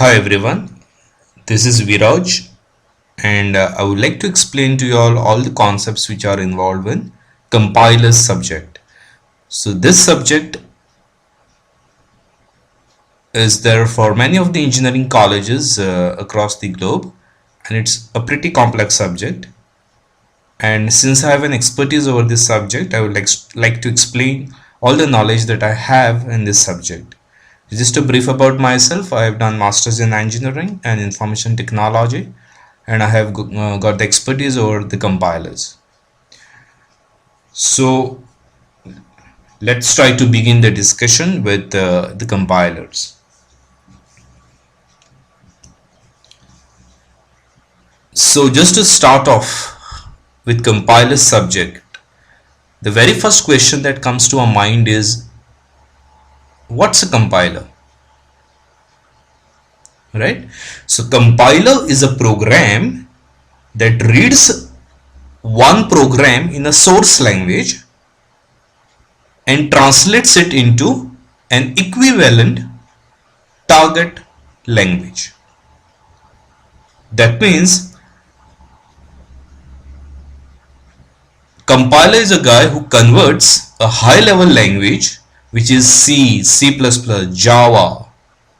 Hi everyone, this is Viraj and I would like to explain to you all the concepts which are involved in compilers subject. So this subject is there for many of the engineering colleges across the globe, and it's a pretty complex subject. And since I have an expertise over this subject, I would like to explain all the knowledge that I have in this subject. Just a brief about myself, I have done masters in engineering and information technology, and I have got the expertise over the compilers. So let's try to begin the discussion with the compilers. So just to start off with compiler subject, the very first question that comes to our mind is, what's a compiler? Right? So compiler is a program that reads one program in a source language and translates it into an equivalent target language. That means compiler is a guy who converts a high level language, which is C, C++, Java,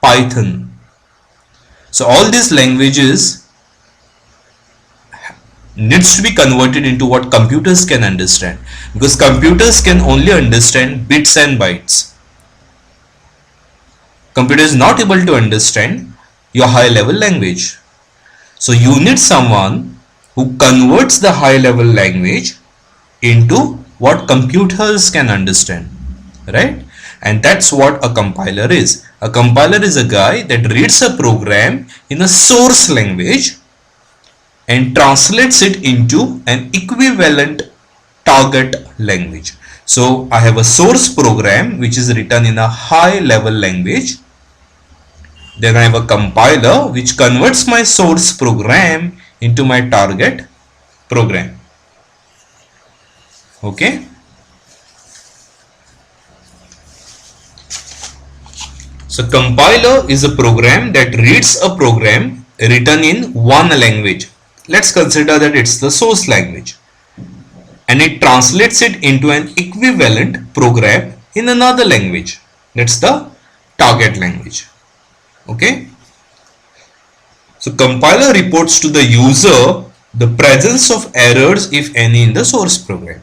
Python. So all these languages needs to be converted into what computers can understand, because computers can only understand bits and bytes. Computer is not able to understand your high level language. So you need someone who converts the high level language into what computers can understand, right? And that's what a compiler is. A compiler is a guy that reads a program in a source language and translates it into an equivalent target language. So I have a source program which is written in a high level language. Then I have a compiler which converts my source program into my target program. Okay. So compiler is a program that reads a program written in one language. Let's consider that it's the source language, and it translates it into an equivalent program in another language. That's the target language. Okay. So compiler reports to the user the presence of errors, if any, in the source program.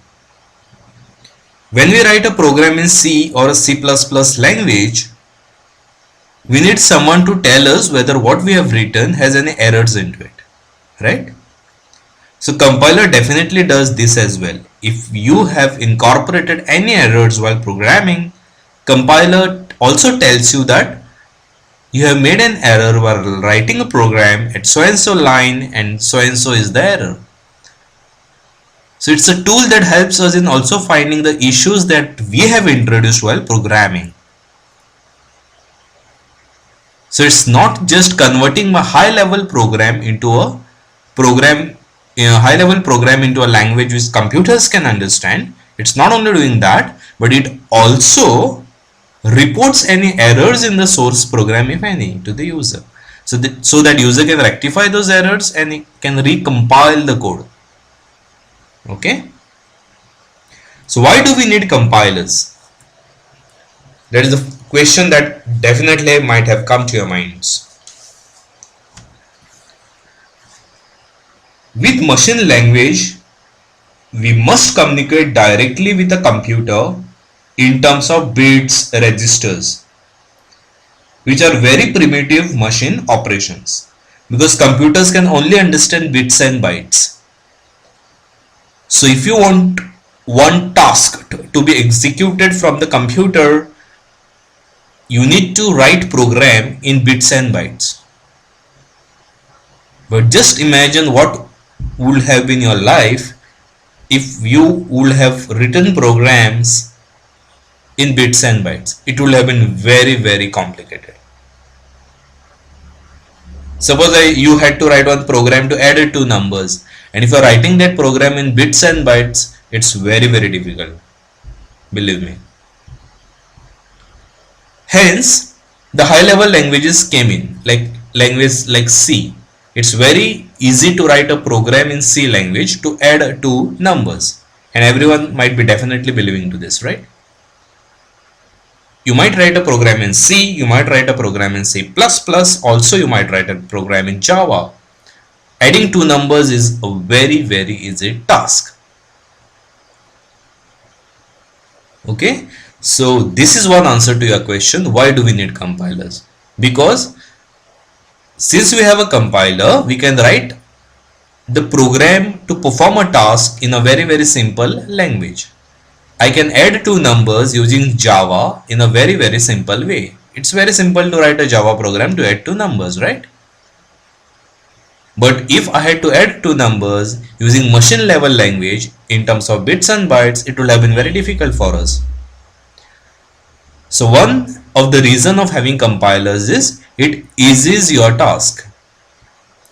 When we write a program in C or a C++ language, we need someone to tell us whether what we have written has any errors into it, right? So compiler definitely does this as well. If you have incorporated any errors while programming, compiler also tells you that you have made an error while writing a program at so and so line, and so is the error. So it's a tool that helps us in also finding the issues that we have introduced while programming. So it's not just converting my high level program into a high level program into a language which computers can understand. It's not only doing that, but it also reports any errors in the source program, if any, to the user. So that user can rectify those errors and it can recompile the code. Okay. So why do we need compilers? That is the question that definitely might have come to your minds. With machine language, we must communicate directly with the computer in terms of bits, registers, which are very primitive machine operations, because computers can only understand bits and bytes. So if you want one task to be executed from the computer, you need to write program in bits and bytes. But just imagine what would have been your life if you would have written programs in bits and bytes. It would have been very complicated. Suppose you had to write one program to add two numbers, and if you are writing that program in bits and bytes, it's very difficult, believe me. Hence the high level languages came in, like language like C, it's very easy to write a program in C language to add two numbers. And everyone might be definitely believing to this, right? You might write a program in C, you might write a program in C++, also you might write a program in Java. Adding two numbers is a very, very easy task. Okay, so this is one answer to your question, why do we need compilers? Because since we have a compiler, we can write the program to perform a task in a very, very simple language. I can add two numbers using Java in a very, very simple way. It's very simple to write a Java program to add two numbers, right? But if I had to add two numbers using machine level language in terms of bits and bytes, it would have been very difficult for us. So one of the reason of having compilers is it eases your task.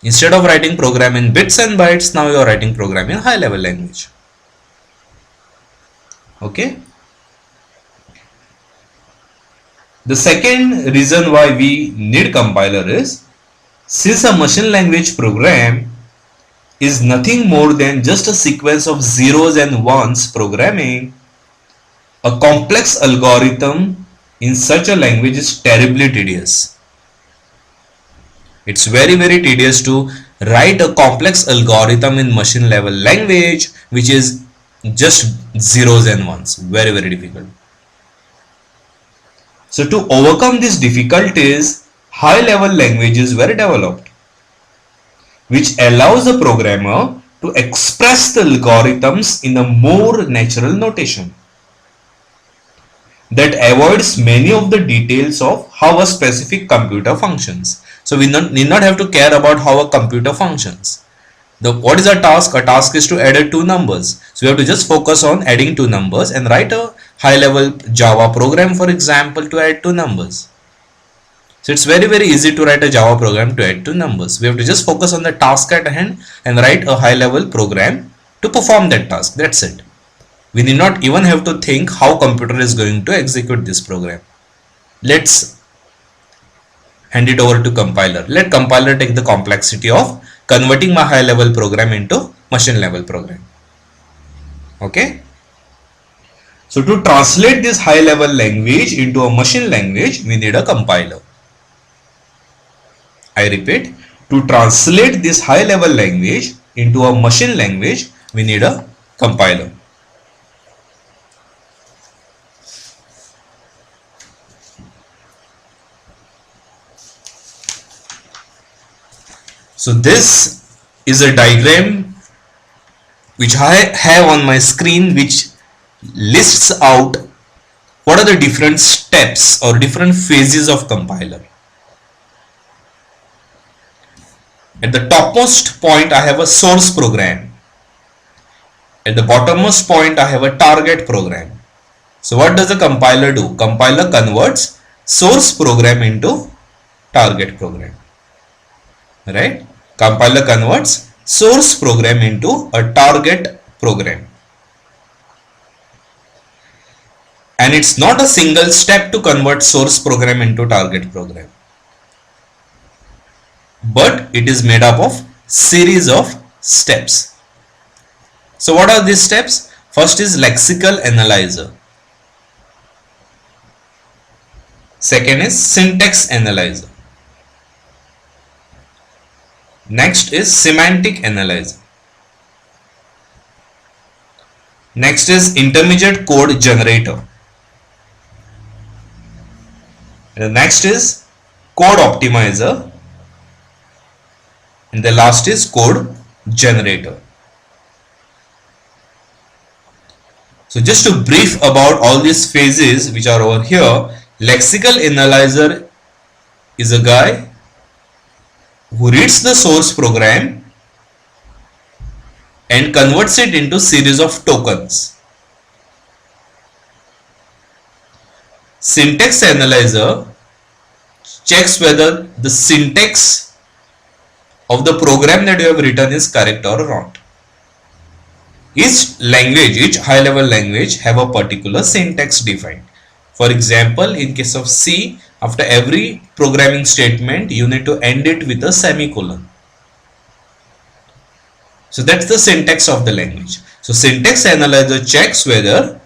Instead of writing program in bits and bytes, now you are writing program in high level language. Okay. The second reason why we need compiler is, since a machine language program is nothing more than just a sequence of zeros and ones programming, a complex algorithm in such a language is terribly tedious. It's very, very tedious to write a complex algorithm in machine level language which is just zeros and ones. Very, very difficult. So to overcome these difficulties, high level languages were developed, which allows the programmer to express the algorithms in a more natural notation that avoids many of the details of how a specific computer functions. So we need not have to care about how a computer functions. What is a task? A task is to add two numbers. So we have to just focus on adding two numbers and write a high level Java program, for example, to add two numbers. So it's very, very easy to write a Java program to add two numbers. We have to just focus on the task at hand and write a high level program to perform that task. That's it. We need not even have to think how computer is going to execute this program. Let's hand it over to compiler. Let compiler take the complexity of converting my high level program into machine level program. Okay. So to translate this high level language into a machine language, we need a compiler. I repeat, to translate this high level language into a machine language, we need a compiler. So this is a diagram which I have on my screen, which lists out what are the different steps or different phases of compiler. At the topmost point I have a source program. At the bottommost point I have a target program. So what does the compiler do? Compiler converts source program into target program. Right? Compiler converts source program into a target program. And it's not a single step to convert source program into target program, but it is made up of series of steps. So what are these steps? First is lexical analyzer. Second is syntax analyzer. Next is semantic analyzer. Next is intermediate code generator. The next is code optimizer. And the last is code generator. So just to brief about all these phases which are over here, lexical analyzer is a guy who reads the source program and converts it into series of tokens. Syntax analyzer checks whether the syntax of the program that you have written is correct or not. Each language, each high level language have a particular syntax defined. For example, in case of C, After every programming statement, you need to end it with a semicolon. So that's the syntax of the language. So syntax analyzer checks whether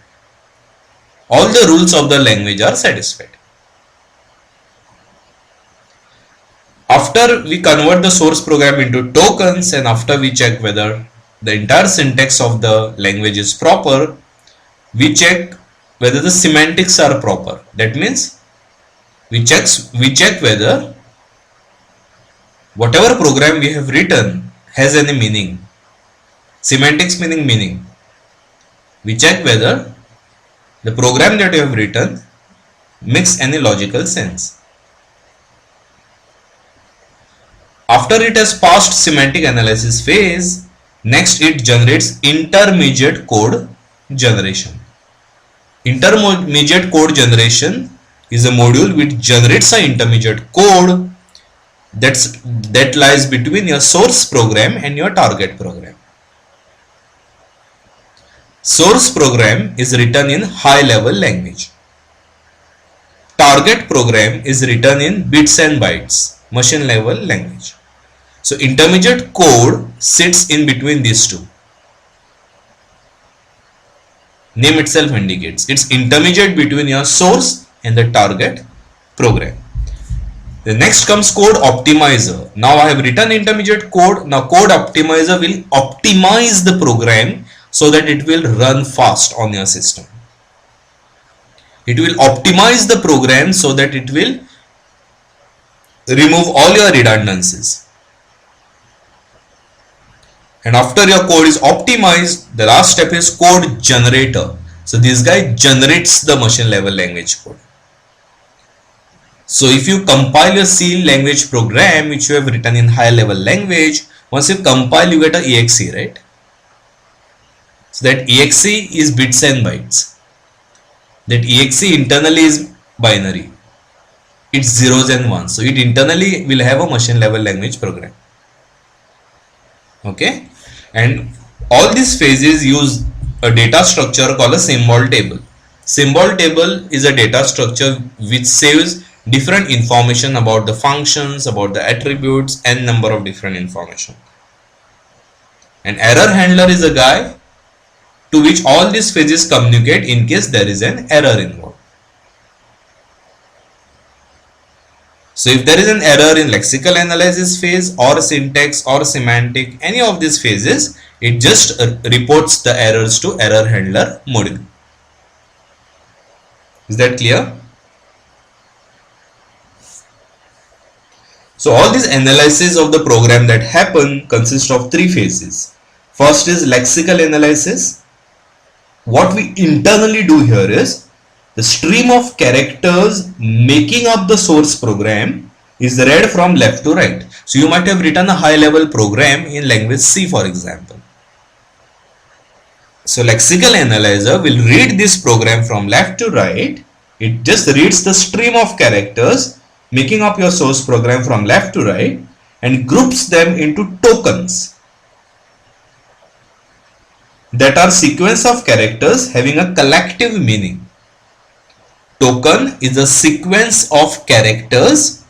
all the rules of the language are satisfied. After we convert the source program into tokens, and after we check whether the entire syntax of the language is proper, we check whether the semantics are proper. That means we check whether whatever program we have written has any meaning. Semantics meaning meaning. We check whether the program that you have written makes any logical sense. After it has passed semantic analysis phase, next it generates intermediate code generation. Intermediate code generation is a module which generates an intermediate code that lies between your source program and your target program. Source program is written in high level language. Target program is written in bits and bytes, machine level language. So intermediate code sits in between these two. Name itself indicates it's intermediate between your source and the target program. The next comes code optimizer. Now I have written intermediate code. Now code optimizer will optimize the program so that it will run fast on your system. It will optimize the program so that it will remove all your redundancies. And after your code is optimized, the last step is code generator. So this guy generates the machine level language code. So if you compile a C language program which you have written in high level language, once you compile you get an exe, right? So that exe is bits and bytes. That exe internally is binary. It's zeros and ones. So it internally will have a machine level language program. Okay, and all these phases use a data structure called a symbol table. Symbol table is a data structure which saves different information about the functions, about the attributes, and number of different information. An error handler is a guy to which all these phases communicate in case there is an error involved. So if there is an error in lexical analysis phase or syntax or semantic, any of these phases, it just reports the errors to error handler module. Is that clear? So all these analysis of the program that happen consist of three phases. First is lexical analysis. What we internally do here is the stream of characters making up the source program is read from left to right. So you might have written a high level program in language C, for example. So lexical analyzer will read this program from left to right. It just reads the stream of characters making up your source program from left to right and groups them into tokens that are sequence of characters having a collective meaning. Token is a sequence of characters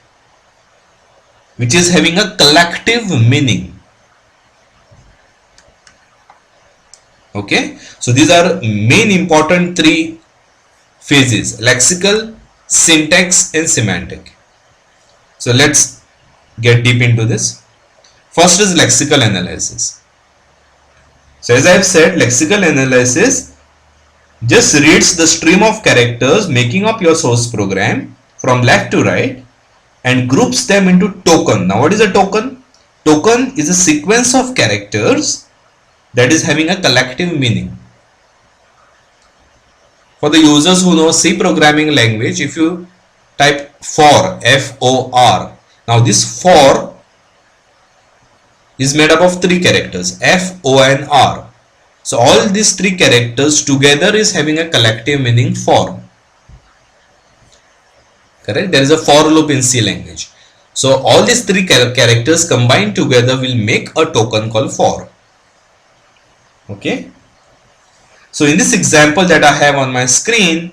which is having a collective meaning. Okay, so these are main important three phases: lexical, syntax, and semantic. So let's get deep into this. First is lexical analysis. So as I have said, lexical analysis just reads the stream of characters making up your source program from left to right and groups them into token. Now what is a token? Token is a sequence of characters that is having a collective meaning. For the users who know C programming language, if you type for, F-O-R, now this for is made up of three characters, F, O and R. So all these three characters together is having a collective meaning for. Correct? There is a for loop in C language. So all these three characters combined together will make a token called for. Okay. So in this example that I have on my screen,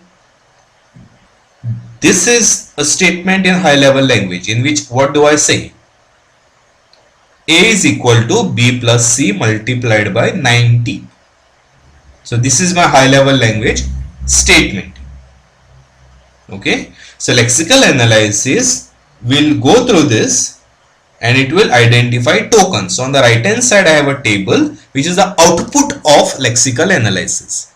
This is a statement in high level language in which what do I say? A is equal to B plus C multiplied by 90. So this is my high level language statement. Okay. So lexical analysis will go through this and it will identify tokens. So on the right hand side I have a table which is the output of lexical analysis.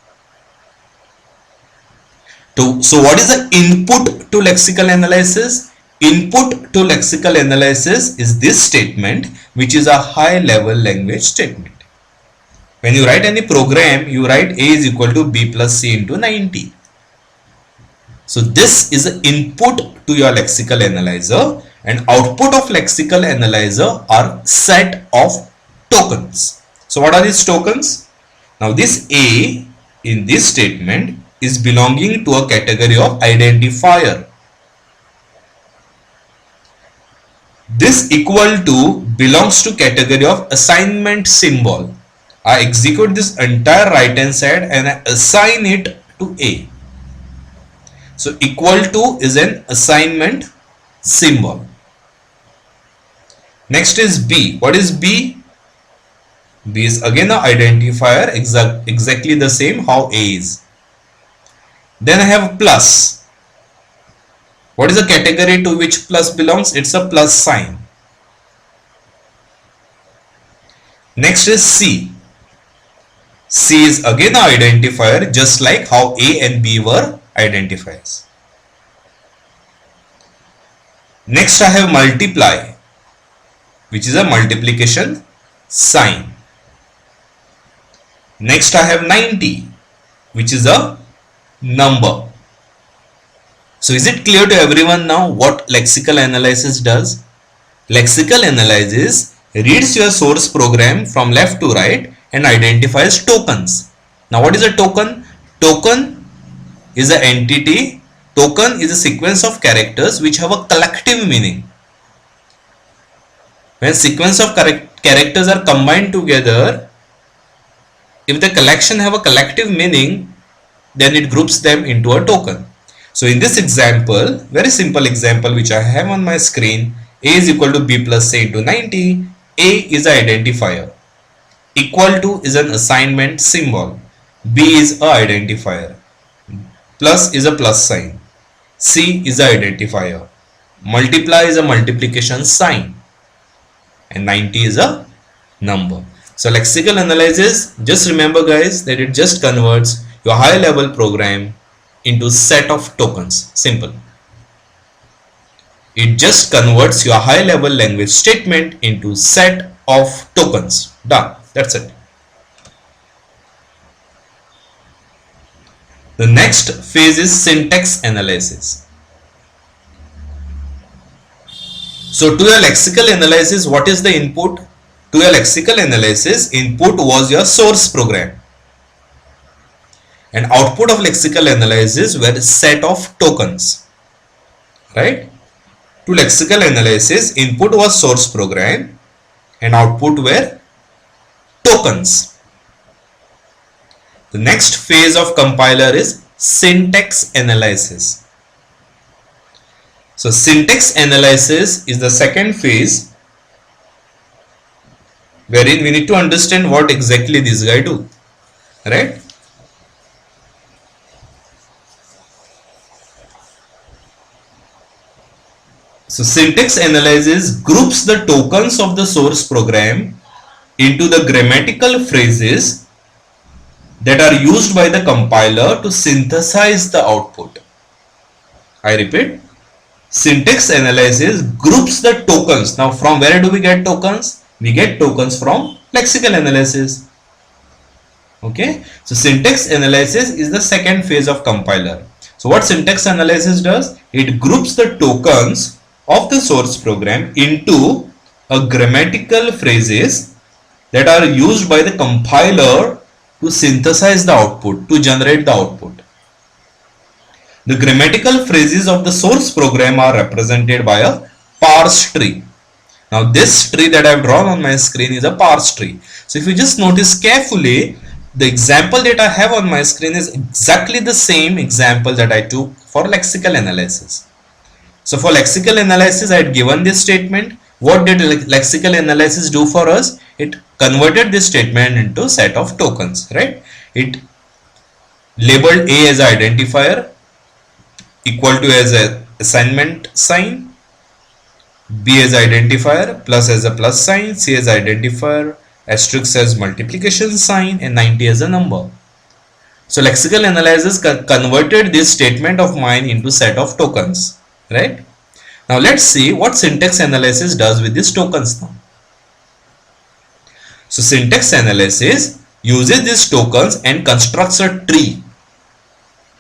So what is the input to lexical analysis? Input to lexical analysis is this statement, which is a high level language statement. When you write any program, you write A is equal to B plus C into 90. So this is the input to your lexical analyzer, and output of lexical analyzer are set of tokens. So what are these tokens? Now this A in this statement is belonging to a category of identifier. This equal to belongs to category of assignment symbol. I execute this entire right hand side and I assign it to A. So equal to is an assignment symbol. Next is B. What is B? B is again an identifier, exactly the same how A is. Then I have plus. What is the category to which plus belongs? It's a plus sign. Next is C. C is again an identifier, just like how A and B were identifiers. Next I have multiply, which is a multiplication sign. Next I have 90, which is a number. So is it clear to everyone now what lexical analysis does? Lexical analysis reads your source program from left to right and identifies tokens. Now what is a token? Token is an entity. Token is a sequence of characters which have a collective meaning. When sequence of characters are combined together, if the collection have a collective meaning, then it groups them into a token. So in this example, very simple example which I have on my screen, A is equal to B plus C into 90. A is an identifier. Equal to is an assignment symbol. B is a identifier. Plus is a plus sign. C is an identifier. Multiply is a multiplication sign. And 90 is a number. So lexical analysis, just remember guys that it just converts your high level program into set of tokens. Simple. It just converts your high level language statement into set of tokens. Done. That's it. The next phase is syntax analysis. So to your lexical analysis, what is the input? To your lexical analysis, input was your source program. And output of lexical analysis were a set of tokens. Right? To lexical analysis, input was source program and output were tokens. The next phase of compiler is syntax analysis. So syntax analysis is the second phase wherein we need to understand what exactly this guy do. Right? So syntax analysis groups the tokens of the source program into the grammatical phrases that are used by the compiler to synthesize the output. I repeat, syntax analysis groups the tokens. Now from where do we get tokens? We get tokens from lexical analysis. Okay, so syntax analysis is the second phase of compiler. So what syntax analysis does? It groups the tokens of the source program into a grammatical phrases that are used by the compiler to synthesize the output, to generate the output. The grammatical phrases of the source program are represented by a parse tree. Now this tree that I have drawn on my screen is a parse tree. So if you just notice carefully, the example that I have on my screen is exactly the same example that I took for lexical analysis. So for lexical analysis, I had given this statement. What did lexical analysis do for us? It converted this statement into set of tokens, right? It labeled A as identifier, equal to as a assignment sign, B as identifier, plus as a plus sign, C as identifier, asterisk as multiplication sign, and 90 as a number. So lexical analysis converted this statement of mine into set of tokens, right? Now let's see what syntax analysis does with these tokens now. So syntax analysis uses these tokens and constructs a tree,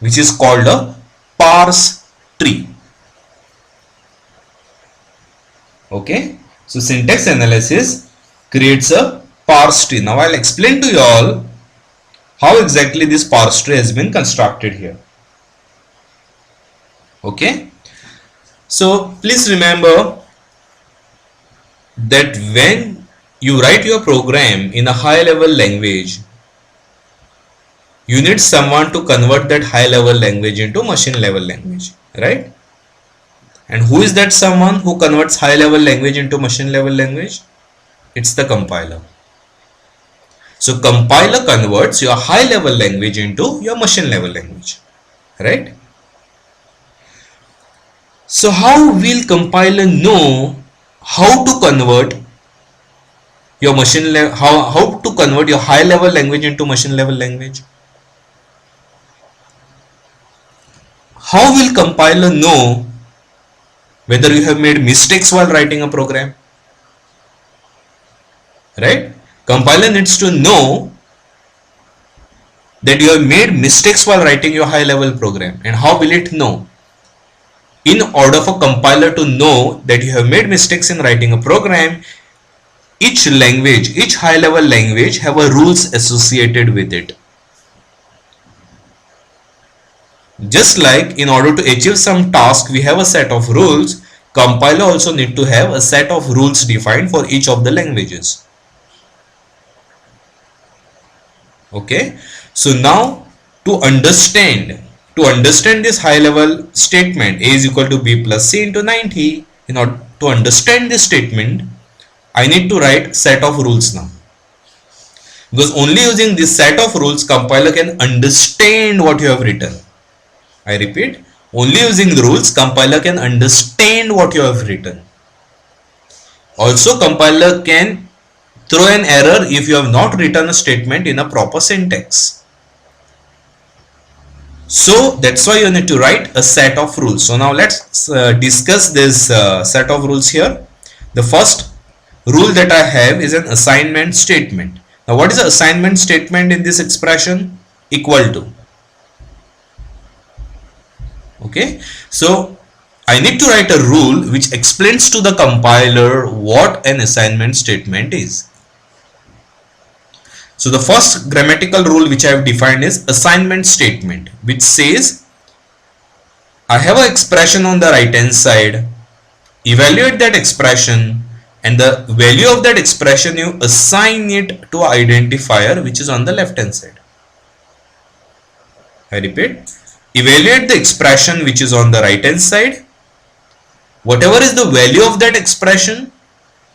which is called a parse tree. Okay, so syntax analysis creates a parse tree. Now I'll explain to you all how exactly this parse tree has been constructed here. Okay, so please remember that when you write your program in a high level language, you need someone to convert that high level language into machine level language, right? And who is that someone who converts high level language into machine level language? It's the compiler. So compiler converts your high level language into your machine level language, right? So how will compiler know how to convert your machine level, how to convert your high level language into machine level language? How will compiler know whether you have made mistakes while writing a program? Right? Compiler needs to know that you have made mistakes while writing your high level program. And how will it know? In order for compiler to know that you have made mistakes in writing a program, each language, each high level language have a rules associated with it. Just like in order to achieve some task we have a set of rules, compiler also need to have a set of rules defined for each of the languages. Okay, so now to understand this high level statement, A is equal to B plus C into 90, in order to understand this statement, I need to write set of rules now. Because only using this set of rules, compiler can understand what you have written. I repeat, only using the rules, compiler can understand what you have written. Also, compiler can throw an error if you have not written a statement in a proper syntax. So that's why you need to write a set of rules. So now let's discuss this set of rules here. The first rule that I have is an assignment statement. Now what is the assignment statement in this expression? Equal to. Okay, so I need to write a rule which explains to the compiler what an assignment statement is. So the first grammatical rule which I have defined is assignment statement, which says I have an expression on the right hand side, evaluate that expression, and the value of that expression you assign it to an identifier which is on the left hand side. I repeat, evaluate the expression which is on the right hand side. Whatever is the value of that expression,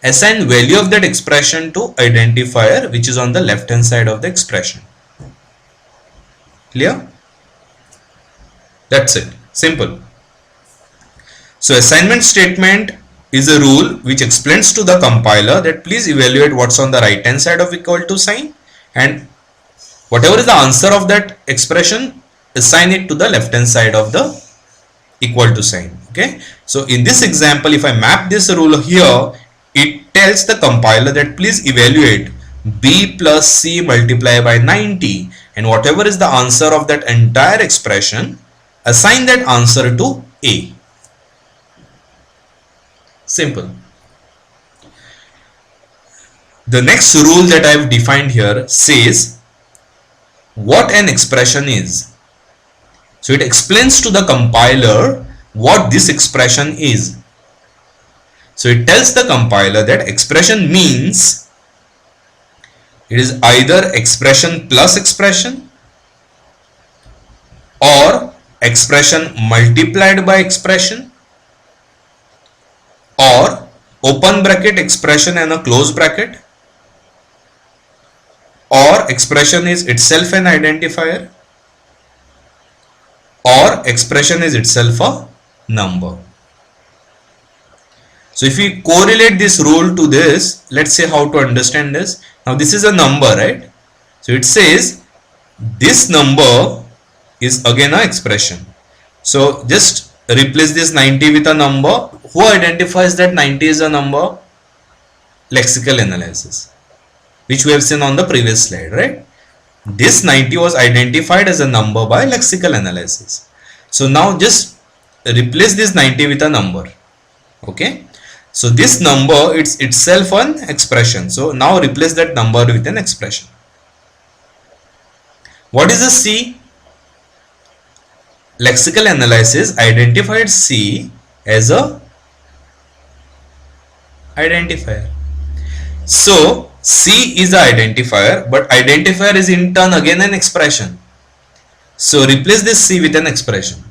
assign value of that expression to identifier which is on the left hand side of the expression. Clear? That's it. Simple. So assignment statement is a rule which explains to the compiler that please evaluate what's on the right hand side of equal to sign, and whatever is the answer of that expression, assign it to the left hand side of the equal to sign. Okay, so in this example, if I map this rule here, it tells the compiler that please evaluate B plus C multiplied by 90, and whatever is the answer of that entire expression, assign that answer to A. Simple. The next rule that I have defined here says what an expression is. So it explains to the compiler what this expression is. So it tells the compiler that expression means it is either expression plus expression or expression multiplied by expression, or open bracket expression and a close bracket, or expression is itself an identifier, or expression is itself a number. So if we correlate this rule to this, let's say how to understand this. Now this is a number, right? So it says this number is again an expression. So just replace this 90 with a number. Who identifies that 90 is a number? Lexical analysis, which we have seen on the previous slide, right? This 90 was identified as a number by lexical analysis. So now just replace this 90 with a number. Okay. So this number, it's itself an expression. So now replace that number with an expression. What is a C? Lexical analysis identified C as a identifier. So C is an identifier, but identifier is in turn again an expression. So replace this C with an expression.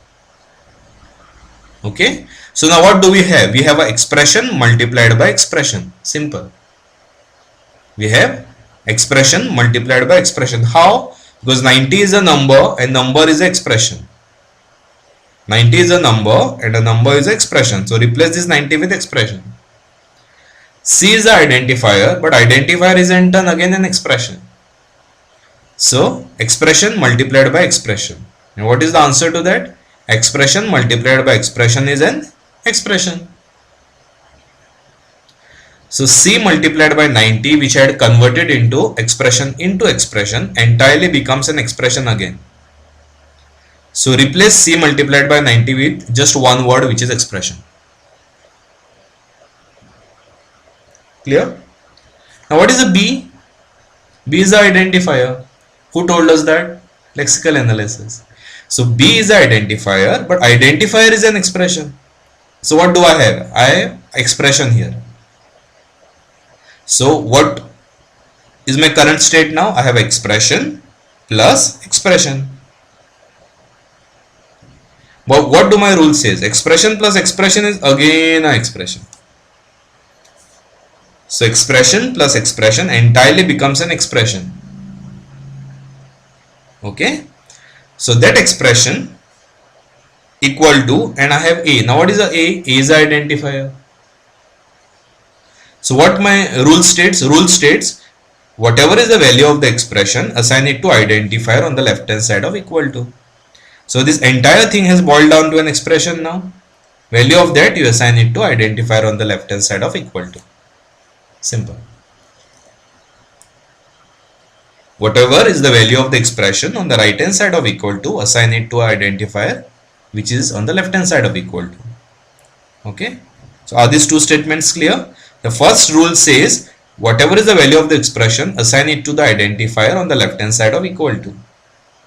Okay. So now what do we have? We have an expression multiplied by expression. Simple. We have expression multiplied by expression. How? Because 90 is a number and number is an expression. 90 is a number and a number is an expression. So replace this 90 with expression. C is an identifier, but identifier is in turn again an expression. So expression multiplied by expression. And what is the answer to that? Expression multiplied by expression is an expression. So C multiplied by 90, which I had converted into expression entirely becomes an expression again. So replace C multiplied by 90 with just one word, which is expression. Clear? Now what is a B? B is the identifier. Who told us that? Lexical analysis. So B is the identifier, but identifier is an expression. So what do I have? I have expression here. So what is my current state now? I have expression plus expression. But what do my rule says? Expression plus expression is again an expression. So expression plus expression entirely becomes an expression. Okay. So that expression equal to, and I have A. Now what is a A? A is an identifier. So what my rule states? Rule states whatever is the value of the expression, assign it to identifier on the left hand side of equal to. So this entire thing has boiled down to an expression now. Value of that you assign it to identifier on the left hand side of equal to. Simple. Whatever is the value of the expression on the right hand side of equal to, assign it to identifier which is on the left hand side of equal to. Okay. So are these two statements clear? The first rule says whatever is the value of the expression, assign it to the identifier on the left hand side of equal to.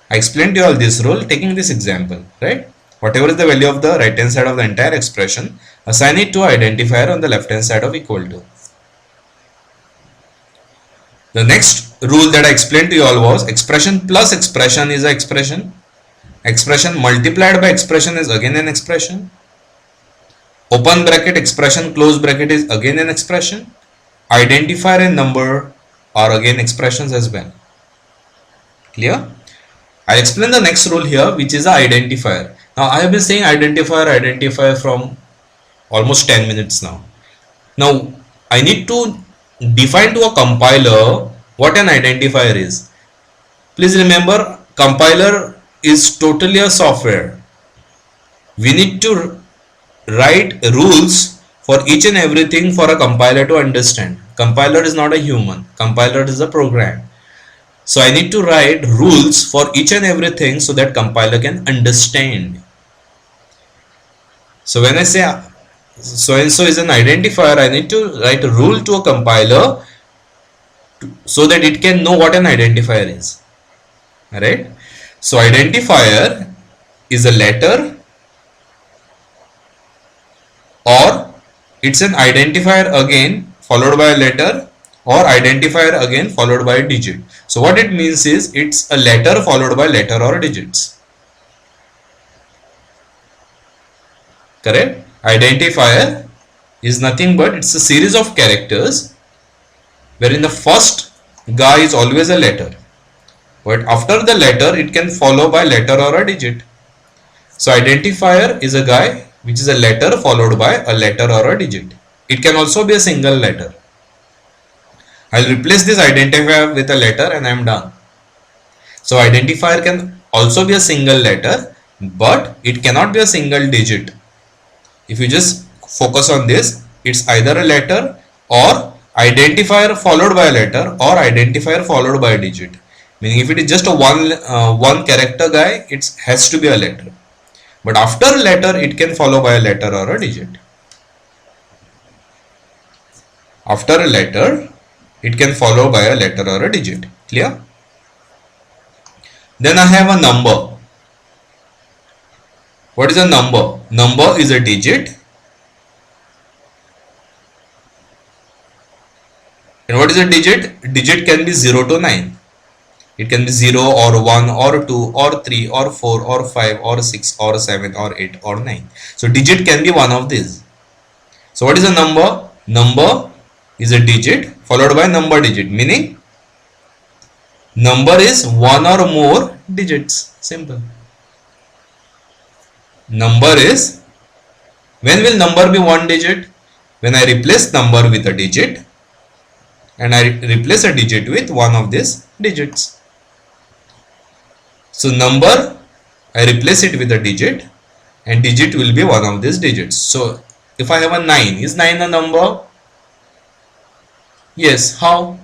I explained to you all this rule taking this example, right? Whatever is the value of the right hand side of the entire expression, assign it to identifier on the left hand side of equal to. The next rule that I explained to you all was expression plus expression is an expression. Expression multiplied by expression is again an expression. Open bracket expression close bracket is again an expression. Identifier and number are again expressions as well. Clear? I explain the next rule here, which is an identifier. Now I have been saying identifier from almost 10 minutes now. Now I need to define to a compiler what an identifier is. Please remember, compiler is totally a software. We need to write rules for each and everything for a compiler to understand. Compiler is not a human. Compiler is a program. So I need to write rules for each and everything so that compiler can understand. So when I say so and so is an identifier, I need to write a rule to a compiler so that it can know what an identifier is. Alright. So identifier is a letter, or it's an identifier again followed by a letter, or identifier again followed by a digit. So what it means is it's a letter followed by letter or digits. correct? Identifier is nothing but it's a series of characters wherein the first guy is always a letter, but after the letter it can follow by letter or a digit. So identifier is a guy which is a letter followed by a letter or a digit. It can also be a single letter. I'll replace this identifier with a letter and I'm done. So identifier can also be a single letter, but it cannot be a single digit. If you just focus on this, it's either a letter or identifier followed by a letter or identifier followed by a digit. Meaning if it is just a one character guy, it has to be a letter. But after a letter, it can follow by a letter or a digit. After a letter, it can follow by a letter or a digit. Clear? Then I have a number. What is a number? Number is a digit. And what is a digit? Digit can be 0 to 9. It can be 0 or 1 or 2 or 3 or 4 or 5 or 6 or 7 or 8 or 9. So digit can be one of these. So what is a number? Number is a digit followed by number digit, meaning number is one or more digits. Simple. Number is, when will number be one digit? When I replace number with a digit and I replace a digit with one of these digits. So number, I replace it with a digit and digit will be one of these digits. So if I have a 9, is 9 a number? Yes. How?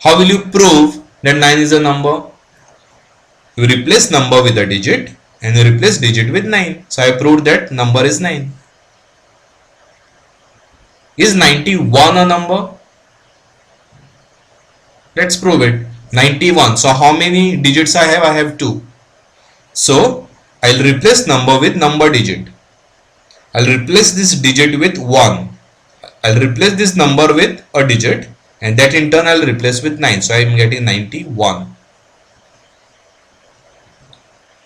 How will you prove that 9 is a number? You replace number with a digit and you replace digit with 9. So I proved that number is 9. Is 91 a number? Let's prove it. 91. So how many digits I have? I have 2. So I'll replace number with number digit. I'll replace this digit with 1. I'll replace this number with a digit and that in turn I'll replace with 9. So I am getting 91.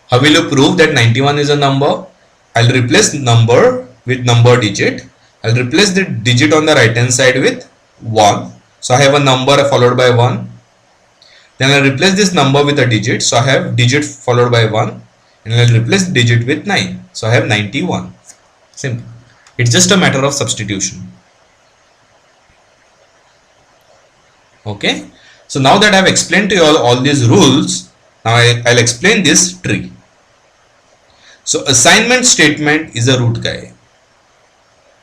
How will you prove that 91 is a number? I'll replace number with number digit. I'll replace the digit on the right hand side with 1. So I have a number followed by 1. Then I'll replace this number with a digit. So I have digit followed by 1. And I'll replace digit with 9. So I have 91. Simple. It's just a matter of substitution. Okay. So now that I've explained to you all these rules, now I'll explain this tree. So assignment statement is a root guy.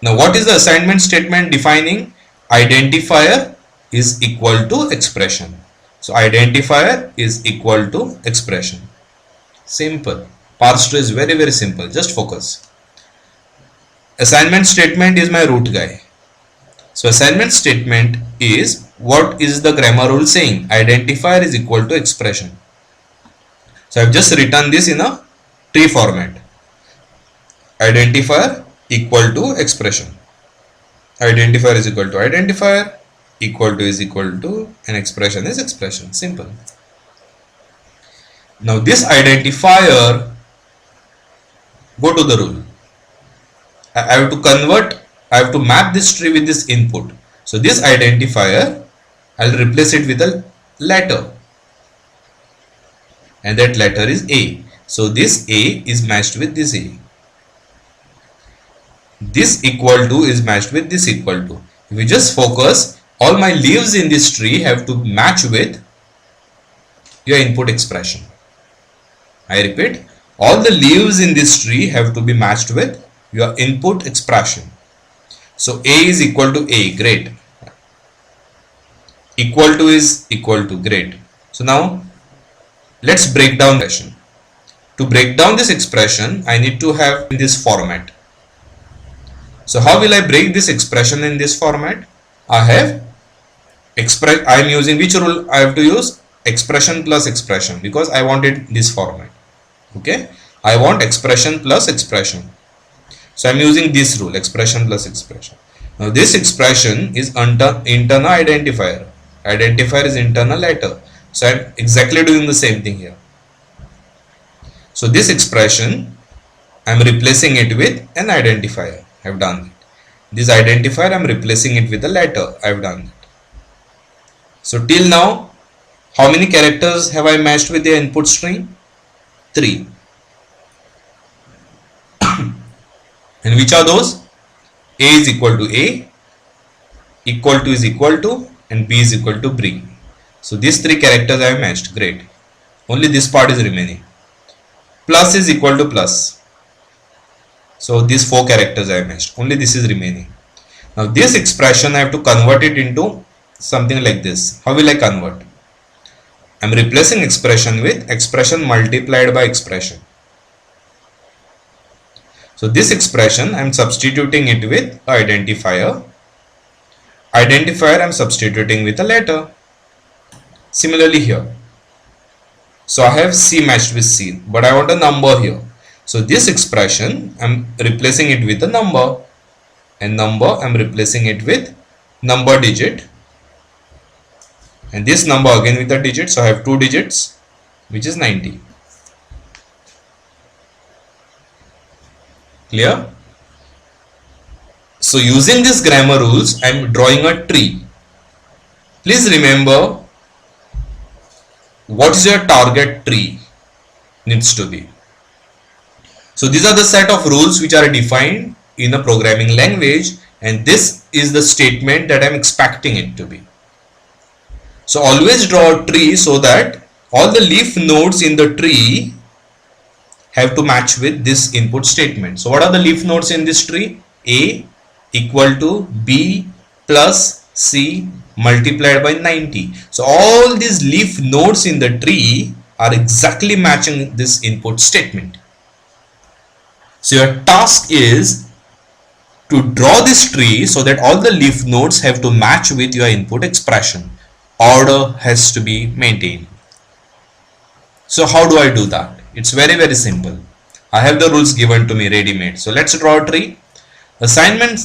Now what is the assignment statement defining? Identifier is equal to expression. So identifier is equal to expression. Simple. Parse tree is very, very simple. Just focus. Assignment statement is my root guy. So assignment statement is, what is the grammar rule saying? Identifier is equal to expression. So I've just written this in a tree format. Identifier equal to expression. Identifier is equal to identifier, equal to is equal to, and expression is expression. Simple. Now this identifier, go to the rule. I have to convert, I have to map this tree with this input. So this identifier, I'll replace it with a letter. And that letter is A. So this A is matched with this A. This equal to is matched with this equal to. If we just focus, all my leaves in this tree have to match with your input expression. I repeat, all the leaves in this tree have to be matched with your input expression. So A is equal to A, great. Equal to is equal to, great. So now let's break down the expression. To break down this expression, I need to have this format. So how will I break this expression in this format? I am using which rule I have to use? Expression plus expression, because I want it this format. Okay, I want expression plus expression. So I am using this rule, expression plus expression. Now this expression is internal identifier. Identifier is internal letter. So I am exactly doing the same thing here. So this expression, I'm replacing it with an identifier. I've done that. This identifier I'm replacing it with a letter. I've done that. So till now, how many characters have I matched with the input string? 3. And which are those? A is equal to A, equal to is equal to, and B is equal to B. So these 3 characters I have matched. Great. Only this part is remaining. Plus is equal to plus. So these 4 characters I have matched. Only this is remaining. Now this expression I have to convert it into something like this. How will I convert? I am replacing expression with expression multiplied by expression. So this expression I am substituting it with identifier. Identifier I am substituting with a letter. Similarly here. So I have C matched with C, but I want a number here. So this expression I am replacing it with a number, and number I am replacing it with number digit, and this number again with a digit. So I have 2 digits, which is 90. Clear? So using these grammar rules, I am drawing a tree. Please remember what is your target tree needs to be. So these are the set of rules which are defined in a programming language, and this is the statement that I am expecting it to be. So always draw a tree so that all the leaf nodes in the tree have to match with this input statement. So what are the leaf nodes in this tree? A equal to B plus C multiplied by 90. So all these leaf nodes in the tree are exactly matching this input statement. So your task is to draw this tree so that all the leaf nodes have to match with your input expression. Order has to be maintained. So how do I do that? It's very simple. I have the rules given to me ready-made. So let's draw a tree. Assignment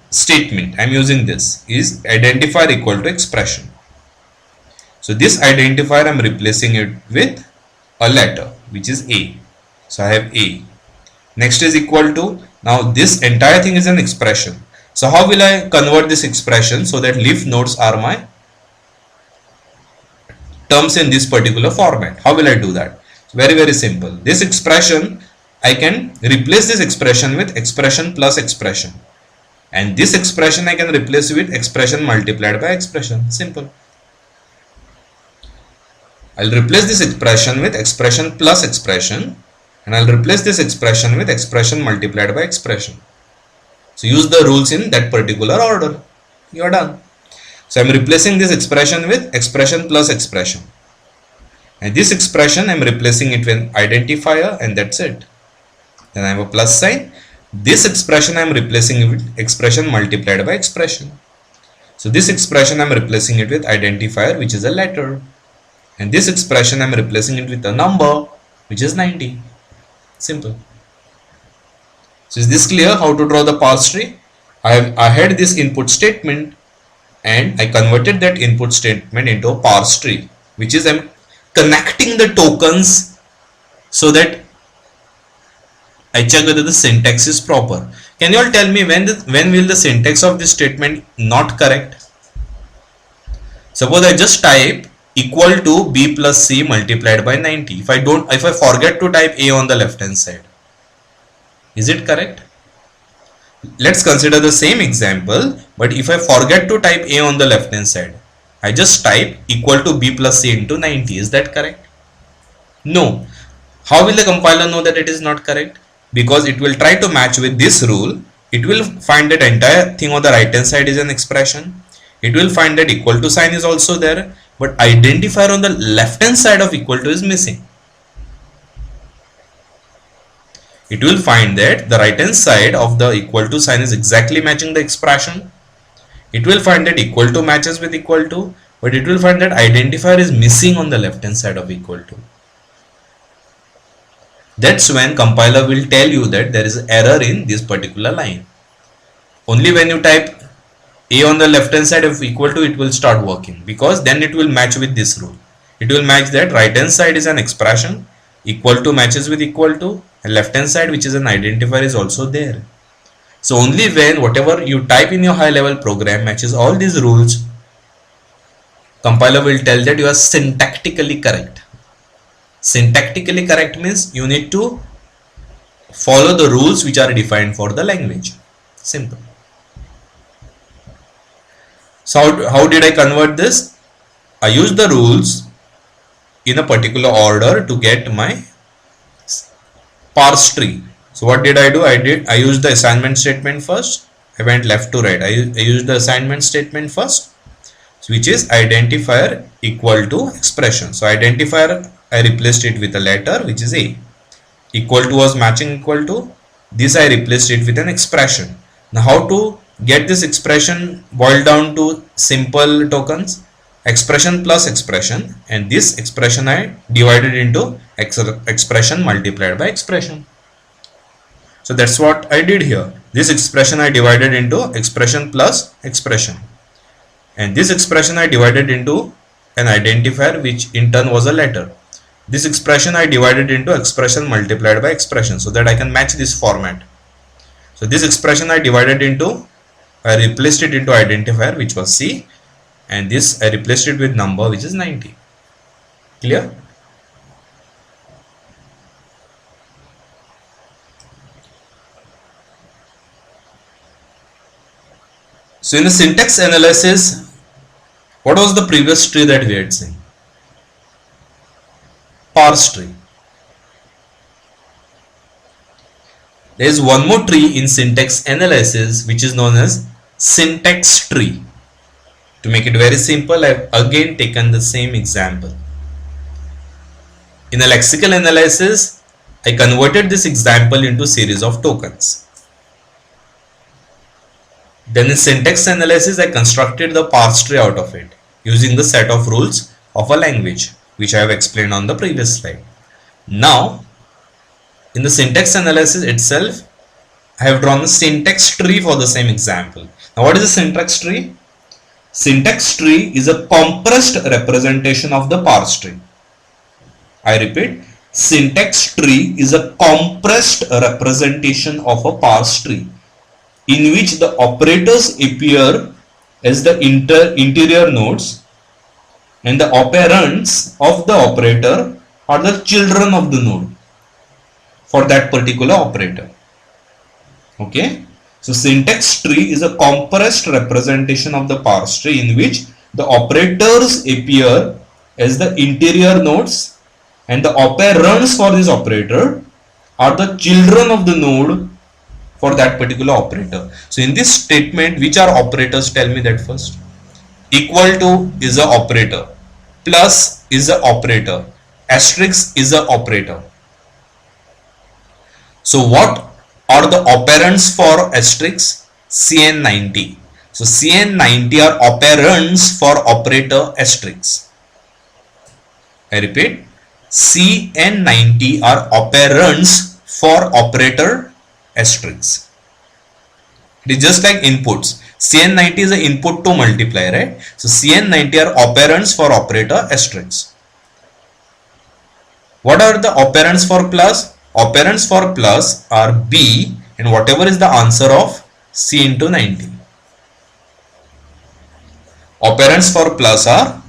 statement I'm using this is identifier equal to expression. So this identifier I'm replacing it with a letter, which is A. So I have A. Next is equal to, now this entire thing is an expression. So how will I convert this expression so that leaf nodes are my terms in this particular format? How will I do that? Very simple. This expression, I can replace this expression with expression plus expression, and this expression I can replace with expression multiplied by expression. Simple. I'll replace this expression with expression plus expression, and I'll replace this expression with expression multiplied by expression. So use the rules in that particular order. You are done. So I'm replacing this expression with expression plus expression, and this expression I'm replacing it with identifier, and that's it. Then I have a plus sign. This expression I'm replacing it with expression multiplied by expression. So this expression I'm replacing it with identifier, which is a letter, and this expression I'm replacing it with a number, which is 90. Simple. So is this clear how to draw the parse tree? I had this input statement and I converted that input statement into a parse tree, which is I'm connecting the tokens so that I check whether the syntax is proper. Can you all tell me when will the syntax of this statement not correct? Suppose I just type equal to B plus C multiplied by 90. If I forget to type A on the left hand side, is it correct? Let's consider the same example, but if I forget to type A on the left hand side, I just type equal to B plus C into 90. Is that correct? No. How will the compiler know that it is not correct? Because it will try to match with this rule. It will find that entire thing on the right hand side is an expression. It will find that equal to sign is also there, but identifier on the left hand side of equal to is missing. It will find that the right hand side of the equal to sign is exactly matching the expression. It will find that equal to matches with equal to, but it will find that identifier is missing on the left hand side of equal to. That's when compiler will tell you that there is error in this particular line. Only when you type A on the left hand side of equal to, it will start working, because then it will match with this rule. It will match that right hand side is an expression Equal to matches with equal to, and left hand side, which is an identifier, is also there. So only when whatever you type in your high level program matches all these rules, compiler will tell that you are syntactically correct. Syntactically correct means you need to follow the rules which are defined for the language. Simple. So how did I convert this? I used the rules in a particular order to get my parse tree. So what did I do? I used the assignment statement first. I went left to right. I used the assignment statement first, which is identifier equal to expression. So identifier, I replaced it with a letter, which is A. Equal to was matching equal to. This I replaced it with an expression. Now how to get this expression boiled down to simple tokens? Expression plus expression, and this expression I divided into expression multiplied by expression. So that's what I did here. This expression I divided into expression plus expression, and this expression I divided into an identifier, which in turn was a letter. This expression I divided into expression multiplied by expression, so that I can match this format. So this expression I divided into, I replaced it into identifier, which was C, and this I replaced it with number, which is 90. Clear? So in the syntax analysis, what was the previous tree that we had seen? Parse tree. There is one more tree in syntax analysis, which is known as syntax tree. To make it very simple, I have again taken the same example. In a lexical analysis, I converted this example into series of tokens. Then in syntax analysis, I constructed the parse tree out of it using the set of rules of a language, which I have explained on the previous slide. Now, in the syntax analysis itself, I have drawn the syntax tree for the same example. Now, what is a syntax tree? Syntax tree is a compressed representation of the parse tree. I repeat, syntax tree is a compressed representation of a parse tree in which the operators appear as the interior nodes and the operands of the operator are the children of the node for that particular operator. Okay. So syntax tree is a compressed representation of the parse tree in which the operators appear as the interior nodes and the operands for this operator are the children of the node for that particular operator. So in this statement, which are operators? Tell me that first. Equal to is a operator, plus is a operator, asterisk is a operator. So what are the operands for asterisk? CN90. So CN90 are operands for operator asterisk. I repeat, CN90 are operands for operator asterisk. It is just like inputs. CN90 is an input to multiply, right? So CN90 are operands for operator asterisk. What are the operands for plus? Operands for plus are B and whatever is the answer of C into 90. Operands for plus are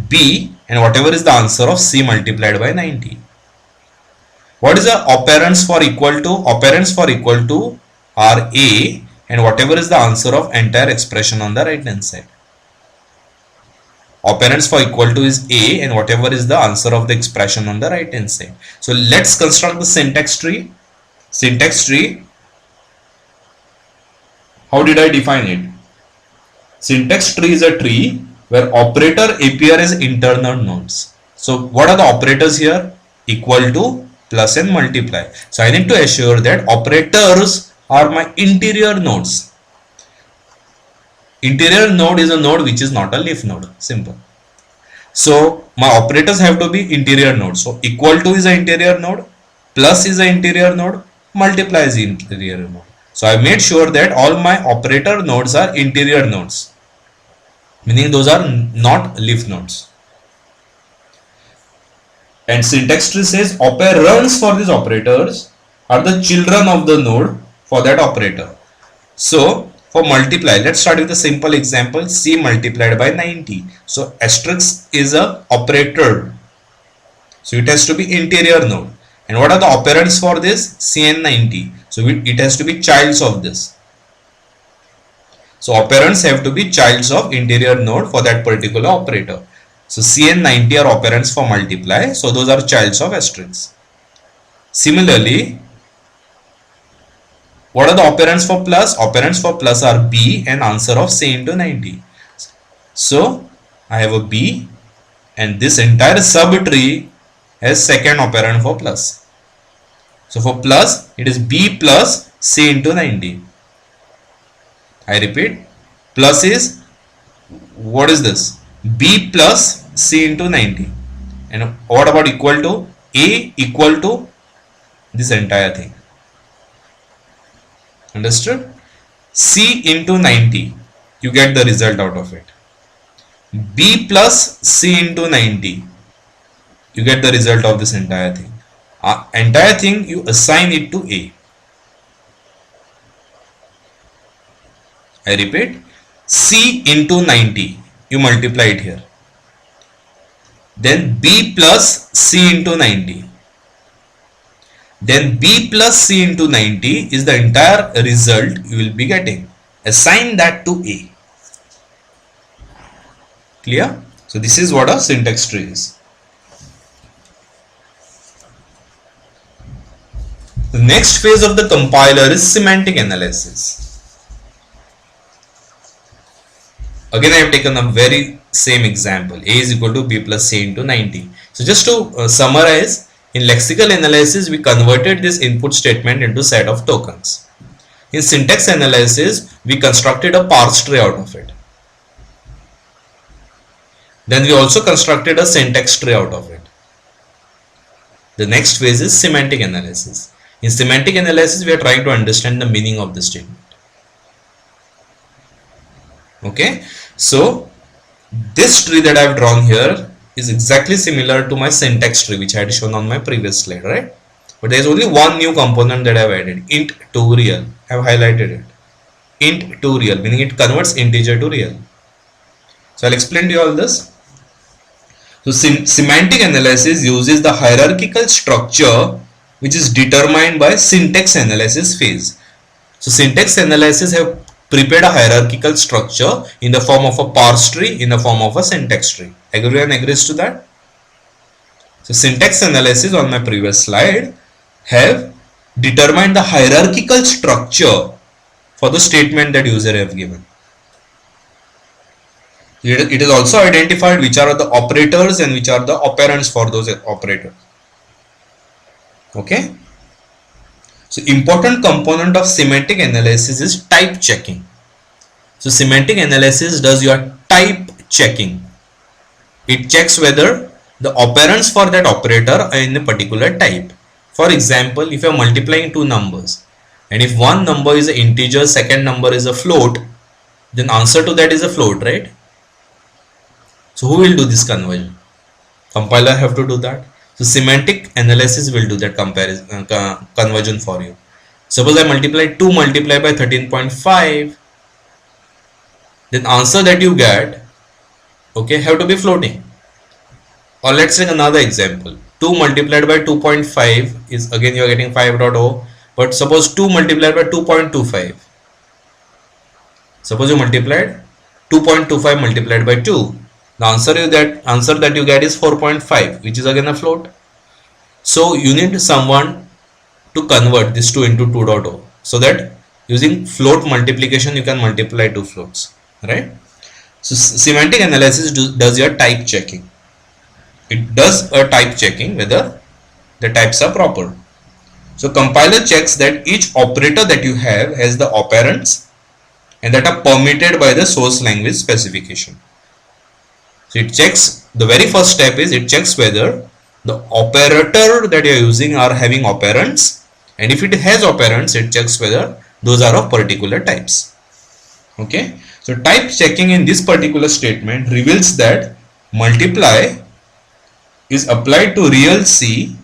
B and whatever is the answer of C multiplied by 90. What is the operands for equal to? Operands for equal to are A and whatever is the answer of entire expression on the right hand side. Operands for equal to is A and whatever is the answer of the expression on the right hand side. So let's construct the syntax tree. Syntax tree, how did I define it? Syntax tree is a tree where operator appear as internal nodes. So what are the operators here? Equal to, plus and multiply. So I need to assure that operators are my interior nodes. Interior node is a node which is not a leaf node. Simple. So my operators have to be interior nodes. So equal to is an interior node, plus is an interior node, multiply is the interior node. So I made sure that all my operator nodes are interior nodes, meaning those are not leaf nodes. And syntax tree says operands for these operators are the children of the node for that operator. So for multiply, let's start with a simple example. C multiplied by 90. So asterisk is a operator. So it has to be interior node. And what are the operands for this? C and 90. So it has to be childs of this. So operands have to be childs of interior node for that particular operator. So C and 90 are operands for multiply. So those are childs of asterisk. Similarly, what are the operands for plus? Operands for plus are B and answer of C into 90. So I have a B and this entire subtree has second operand for plus. So for plus, it is B plus C into 90. I repeat, plus is, what is this? B plus C into 90. And what about equal to? A equal to this entire thing. Understood? C into 90. You get the result out of it. B plus C into 90. You get the result of this entire thing. Entire thing you assign it to A. I repeat, C into 90. You multiply it here. Then B plus C into 90. Then B plus C into 90 is the entire result you will be getting. Assign that to A. Clear? So this is what a syntax tree is. The next phase of the compiler is semantic analysis. Again, I have taken a very same example. A is equal to B plus C into 90. So just to summarize, in lexical analysis, we converted this input statement into set of tokens. In syntax analysis, we constructed a parse tree out of it. Then we also constructed a syntax tree out of it. The next phase is semantic analysis. In semantic analysis, we are trying to understand the meaning of the statement. Okay, so this tree that I have drawn here is exactly similar to my syntax tree which I had shown on my previous slide, right? But there is only one new component that I have added, int to real. I have highlighted it. Int to real, meaning it converts integer to real. So I'll explain to you all this. So semantic analysis uses the hierarchical structure which is determined by syntax analysis phase. So syntax analysis have prepared a hierarchical structure in the form of a parse tree, in the form of a syntax tree. Everyone agrees to that? So syntax analysis on my previous slide have determined the hierarchical structure for the statement that user have given. It is also identified which are the operators and which are the operands for those operators. Okay. So important component of semantic analysis is type checking. So semantic analysis does your type checking. It checks whether the operands for that operator are in a particular type. For example, if you are multiplying two numbers and if one number is an integer, second number is a float, then answer to that is a float, right? So who will do this conversion? Compiler have to do that. So semantic analysis will do that comparison conversion for you. Suppose I multiply 2 multiplied by 13.5, then answer that you get, okay, have to be floating. Or let's take another example. 2 multiplied by 2.5 is, again you are getting 5.0, but suppose 2 multiplied by 2.25. Suppose you multiplied 2.25 multiplied by 2. The answer that you get is 4.5, which is again a float. So you need someone to convert this 2 into 2.0, so that using float multiplication you can multiply two floats, right? So semantic analysis does your type checking. It does a type checking whether the types are proper. So compiler checks that each operator that you have has the operands and that are permitted by the source language specification. So it checks, the very first step is it checks whether the operator that you are using are having operands, and if it has operands, it checks whether those are of particular types. Okay, so type checking in this particular statement reveals that multiply is applied to real C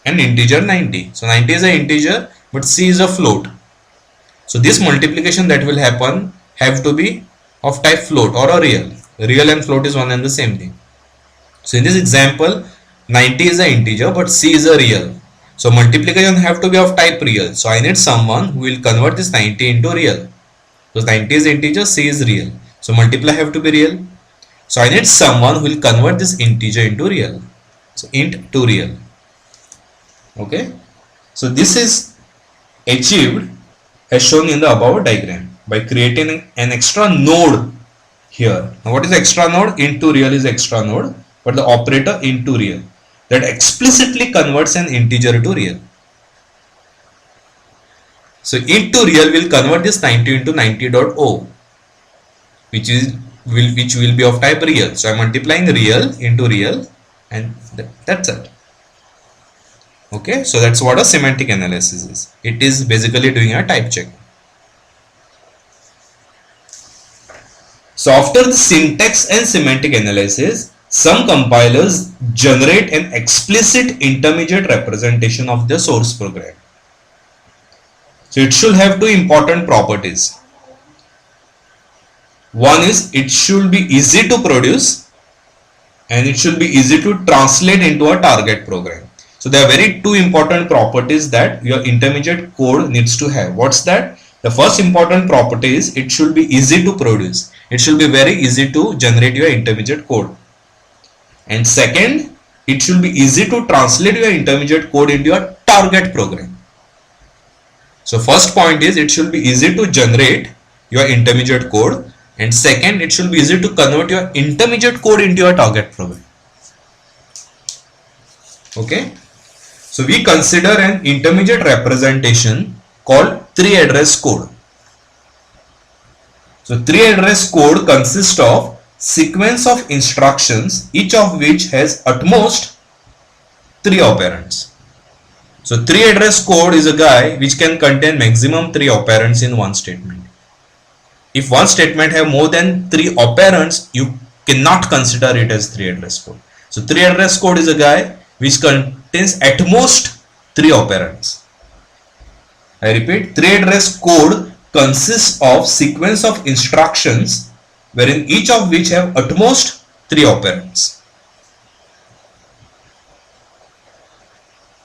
and integer 90. So 90 is an integer but C is a float. So this multiplication that will happen have to be of type float or a real. Real and float is one and the same thing. So in this example 90 is an integer but C is a real. So multiplication have to be of type real. So I need someone who will convert this 90 into real. So 90 is integer, C is real. So multiply have to be real. So I need someone who will convert this integer into real. So int to real. Okay. So this is achieved as shown in the above diagram by creating an extra node here. Now what is the extra node? Int to real is extra node, but the operator int to real that explicitly converts an integer to real. So int to real will convert this 90 into 90.0, which will be of type real. So I'm multiplying real into real, and that's it. Okay, so that's what a semantic analysis is. It is basically doing a type check. So after the syntax and semantic analysis, some compilers generate an explicit intermediate representation of the source program. So it should have two important properties. One is it should be easy to produce and it should be easy to translate into a target program. So there are very two important properties that your intermediate code needs to have. What's that? The first important property is it should be easy to produce. It should be very easy to generate your intermediate code. And second, it should be easy to translate your intermediate code into your target program. So first point is it should be easy to generate your intermediate code, and second, it should be easy to convert your intermediate code into your target program. Okay. So we consider an intermediate representation called tree address code. So tree address code consists of sequence of instructions, each of which has at most 3 operands. So tree address code is a guy which can contain maximum 3 operands in one statement. If one statement have more than 3 operands, you cannot consider it as tree address code. So tree address code is a guy which contains at most 3 operands. I repeat, tree address code consists of sequence of instructions wherein each of which have at most 3 operands.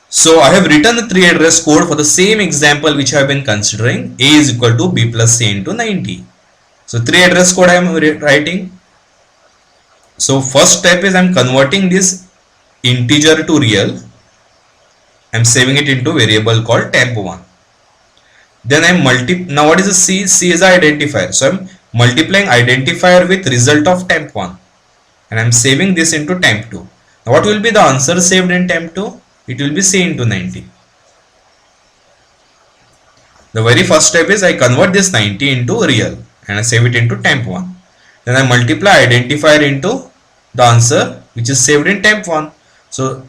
So I have written the tree address code for the same example which I have been considering. A is equal to B plus C into 90. So tree address code I am writing. So first step is I am converting this integer to real. I am saving it into variable called temp1. Then I am now what is a C? C is an identifier. So I am multiplying identifier with result of temp1 and I am saving this into temp2. Now what will be the answer saved in temp2? It will be C into 90. The very first step is I convert this 90 into real and I save it into temp1. Then I multiply identifier into the answer which is saved in temp1. So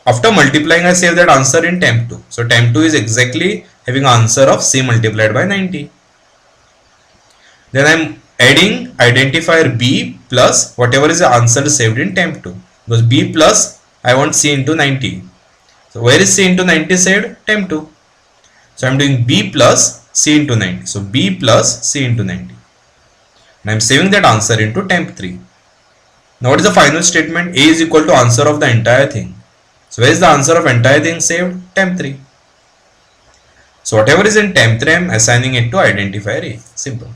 after multiplying I save that answer in temp2. So temp2 is exactly having answer of C multiplied by 90. Then I am adding identifier B plus whatever is the answer saved in temp2, because B plus I want C into 90. So where is C into 90 saved? temp2. So I am doing B plus C into 90. So B plus C into 90. And I am saving that answer into temp3. Now what is the final statement? A is equal to answer of the entire thing. So where is the answer of entire thing saved? temp3. So whatever is in temp3 I am assigning it to identifier A. Simple.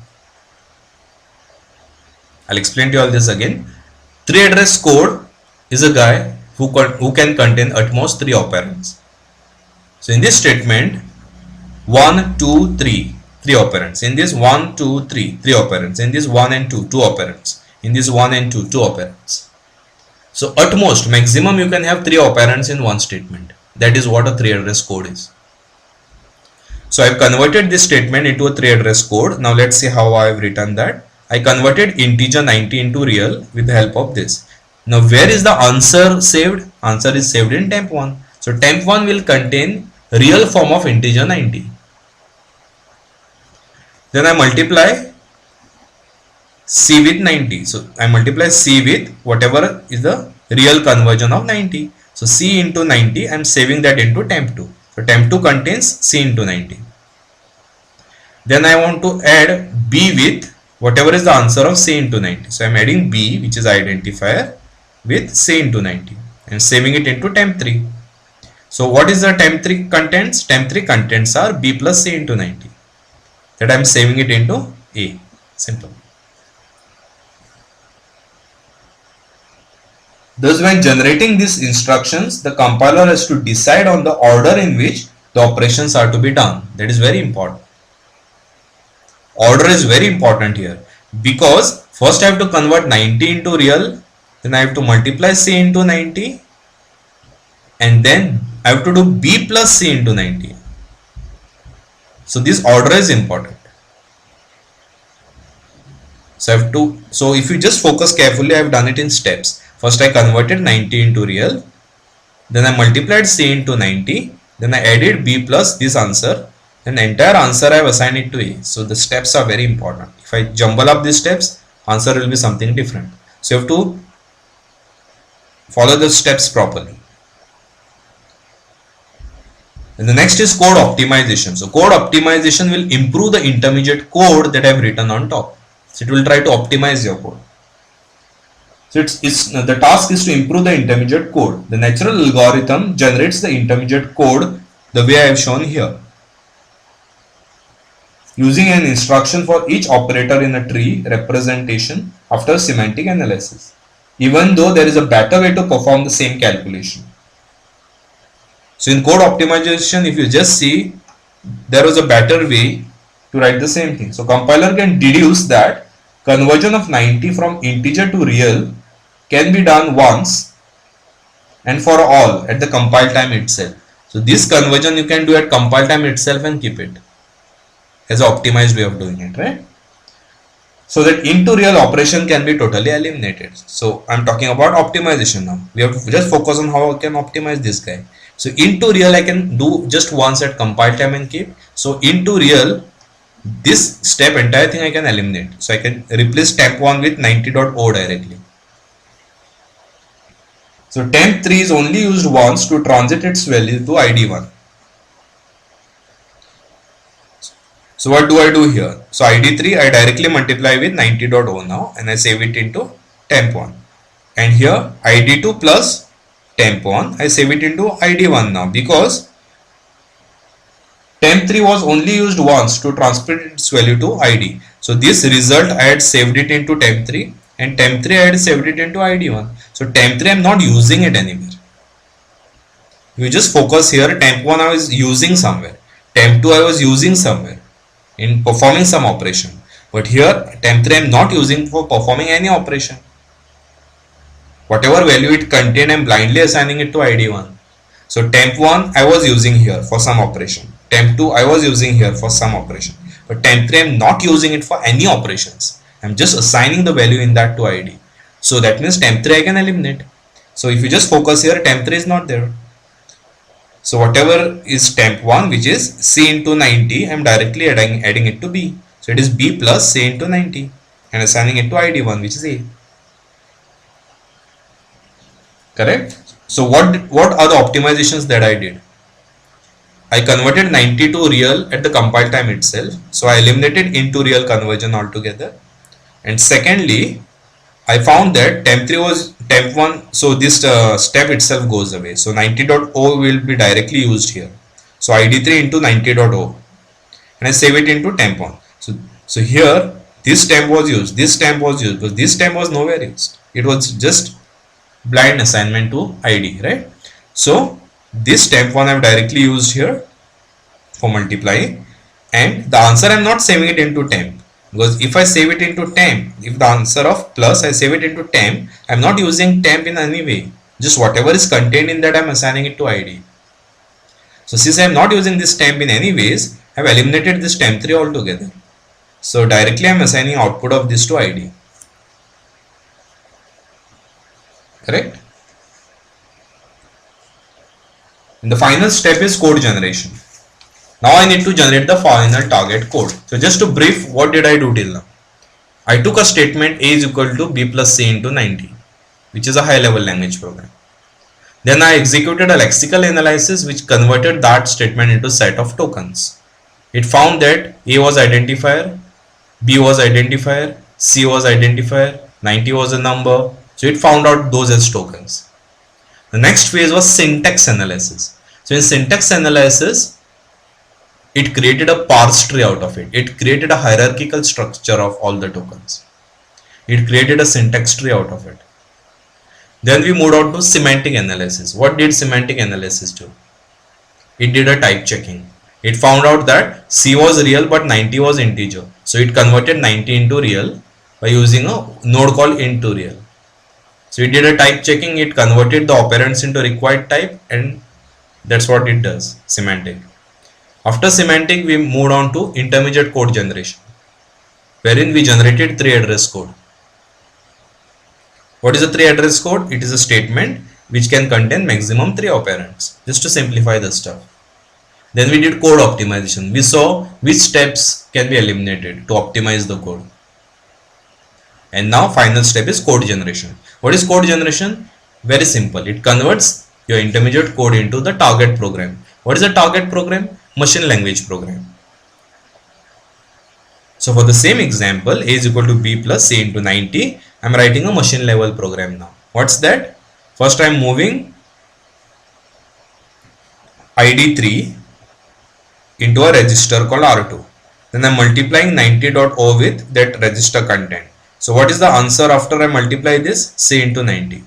I'll explain to you all this again. Tree address code is a guy who can contain at most 3 operands. So in this statement 1, 2, 3, 3 operands. In this 1, 2, 3, 3 operands. In this 1 and 2, 2 operands. In this 1 and 2, 2 operands. So at most maximum you can have 3 operands in one statement. That is what a tree address code is. So I have converted this statement into a tree address code. Now let's see how I have written that. I converted integer 90 into real with the help of this. Now where is the answer saved? Answer is saved in temp1. So temp1 will contain real form of integer 90. Then I multiply C with 90. So I multiply C with whatever is the real conversion of 90. So C into 90, I am saving that into temp2. So temp2 contains C into 90. Then I want to add B with whatever is the answer of C into 90. So I am adding B, which is identifier, with C into 90 and saving it into temp3. So what is the temp3 contents? Temp3 contents are B plus C into 90. That I am saving it into A. Simple. Thus, when generating these instructions, the compiler has to decide on the order in which the operations are to be done. That is very important. Order is very important here, because first I have to convert 90 into real, then I have to multiply C into 90, and then I have to do B plus C into 90. So this order is important. So if you just focus carefully, I have done it in steps. First I converted 90 into real, then I multiplied C into 90, then I added B plus this answer, and the entire answer I have assigned it to A. So the steps are very important. If I jumble up these steps, answer will be something different. So you have to follow the steps properly. And the next is code optimization. So code optimization will improve the intermediate code that I have written on top. So it will try to optimize your code. So the task is to improve the intermediate code. The natural algorithm generates the intermediate code the way I have shown here, using an instruction for each operator in a tree representation after semantic analysis, even though there is a better way to perform the same calculation. So in code optimization, if you just see, there was a better way to write the same thing. So compiler can deduce that conversion of 90 from integer to real can be done once and for all at the compile time itself. So this conversion you can do at compile time itself and keep it as an optimized way of doing it, right? So that into real operation can be totally eliminated. So I'm talking about optimization now. We have to just focus on how I can optimize this guy. So into real I can do just once at compile time and keep. So into real, this step entire thing I can eliminate. So I can replace temp1 with 90.0 directly. So temp3 is only used once to transit its value to id1. So what do I do here? So id3 I directly multiply with 90.0 now and I save it into temp1. And here id2 plus temp1 I save it into id1 now, because temp3 was only used once to transfer its value to id. So this result I had saved it into temp3, and temp3 I had saved it into id1. So temp3 I am not using it anywhere. You just focus here. Temp1 I was using somewhere, temp2 I was using somewhere in performing some operation, but here temp3 I am not using for performing any operation. Whatever value it contained I am blindly assigning it to id1. So temp1 I was using here for some operation, temp2 I was using here for some operation, but temp3 I am not using it for any operations. I am just assigning the value in that to id. So that means temp3 I can eliminate. So if you just focus here, temp3 is not there. So whatever is temp1, which is C into 90, I am directly adding it to B. So it is B plus C into 90 and assigning it to id1, which is A. Correct? So what are the optimizations that I did? I converted 90 to real at the compile time itself. So I eliminated into real conversion altogether. And secondly, I found that temp3 was temp1, so this step itself goes away. So 90.0 will be directly used here. So id3 into 90.0 and I save it into temp1. So here this temp was used, this temp was used, but this temp was nowhere used. It was just blind assignment to id, right? So this temp1 I have directly used here for multiplying, and the answer I am not saving it into temp. Because if I save it into temp, if the answer of plus I save it into temp, I am not using temp in any way. Just whatever is contained in that I am assigning it to id. So since I am not using this temp in any ways, I have eliminated this temp3 altogether. So directly I am assigning output of this to id. Correct? And the final step is code generation. Now I need to generate the final target code. So just to brief, what did I do till now? I took a statement A is equal to B plus C into 90. which is a high level language program. Then I executed a lexical analysis which converted that statement into a set of tokens. It found that A was identifier, B was identifier, C was identifier, 90 was a number. So it found out those as tokens. The next phase was syntax analysis. So in syntax analysis, it created a parse tree out of it. It created a hierarchical structure of all the tokens. It created a syntax tree out of it. Then we moved on to semantic analysis. What did semantic analysis do? It did a type checking. It found out that C was real but 90 was integer. So it converted 90 into real by using a node called int to real. So it did a type checking, it converted the operands into required type, and that's what it does, semantic. After semantic, we moved on to intermediate code generation, wherein we generated 3 address code. What is a 3 address code? It is a statement which can contain maximum 3 operands, just to simplify the stuff. Then we did code optimization. We saw which steps can be eliminated to optimize the code. And now final step is code generation. What is code generation? Very simple. It converts your intermediate code into the target program. What is a target program? Machine language program. So for the same example, A is equal to B plus C into 90. I am writing a machine level program now. What's that? First I am moving ID3 into a register called R2. Then I am multiplying 90.0 with that register content. So what is the answer after I multiply this? C into 90.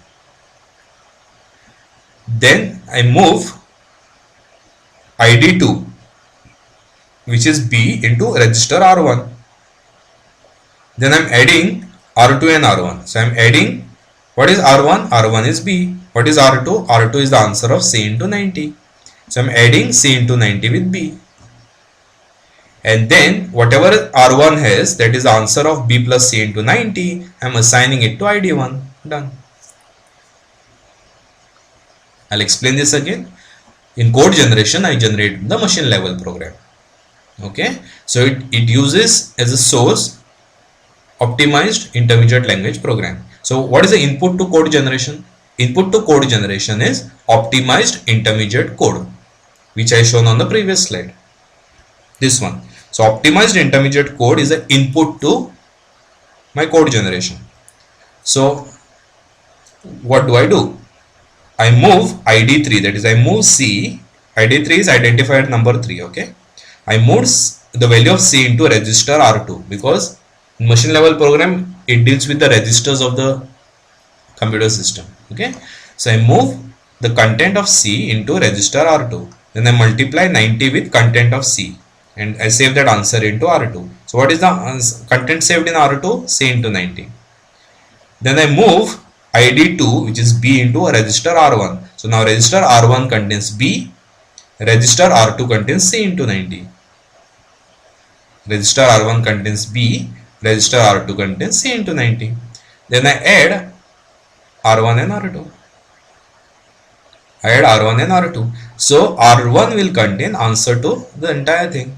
Then I move ID2, which is B, into register R1. Then I am adding R2 and R1. So I am adding, what is R1? R1 is B. What is R2? R2 is the answer of C into 90. So I am adding C into 90 with B. And then whatever R1 has, that is the answer of B plus C into 90, I am assigning it to ID1. Done. I'll explain this again. In code generation, I generate the machine level program. Okay. So it uses as a source optimized intermediate language program. So what is the input to code generation? Input to code generation is optimized intermediate code, which I shown on the previous slide. This one. So optimized intermediate code is the input to my code generation. So what do? I move ID3, that is I move C. ID3 is identifier number 3. Okay. I move the value of C into register R2 because in machine level program it deals with the registers of the computer system. Okay. So I move the content of C into register R2. Then I multiply 90 with content of C. And I save that answer into R2. So what is the content saved in R2? C into 90. Then I move ID2, which is B, into a register R1. So now register R1 contains B, register R2 contains C into 90. Register R1 contains B, register R2 contains C into 90. Then I add R1 and R2. I add R1 and R2. So R1 will contain answer to the entire thing.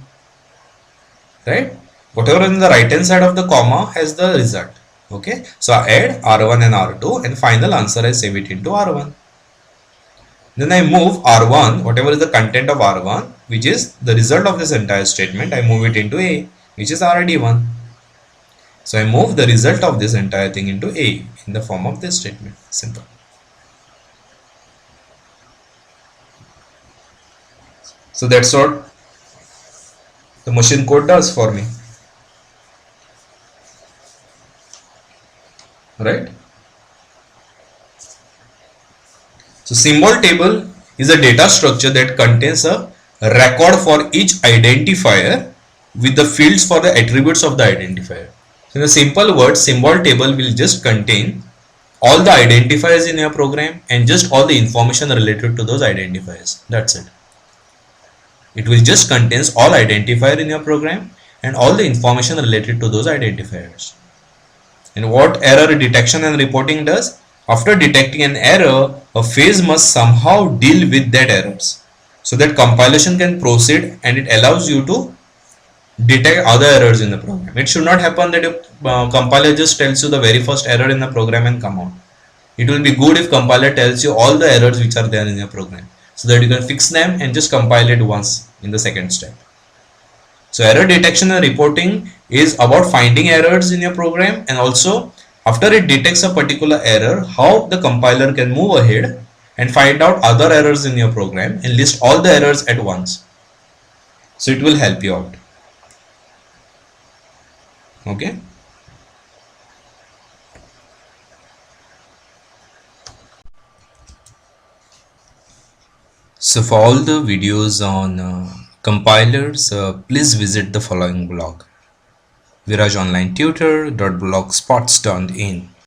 Right? Whatever on the right hand side of the comma has the result. Okay. So I add R1 and R2 and final answer I save it into R1. Then I move R1, whatever is the content of R1, which is the result of this entire statement, I move it into A, which is RD1. So I move the result of this entire thing into A in the form of this statement. Simple. So that's what the machine code does for me. Right? So symbol table is a data structure that contains a record for each identifier with the fields for the attributes of the identifier. So in a simple word, symbol table will just contain all the identifiers in your program and just all the information related to those identifiers. That's it. It will just contains all identifier in your program and all the information related to those identifiers. And what error detection and reporting does? After detecting an error, a phase must somehow deal with that errors so that compilation can proceed and it allows you to detect other errors in the program. It should not happen that your compiler just tells you the very first error in the program and come out. It will be good if compiler tells you all the errors which are there in your program, so that you can fix them and just compile it once in the second step. So error detection and reporting is about finding errors in your program, and also after it detects a particular error, how the compiler can move ahead and find out other errors in your program and list all the errors at once. So it will help you out. Okay. So for all the videos on compilers, please visit the following blog: virajonlinetutor.blogspot.in.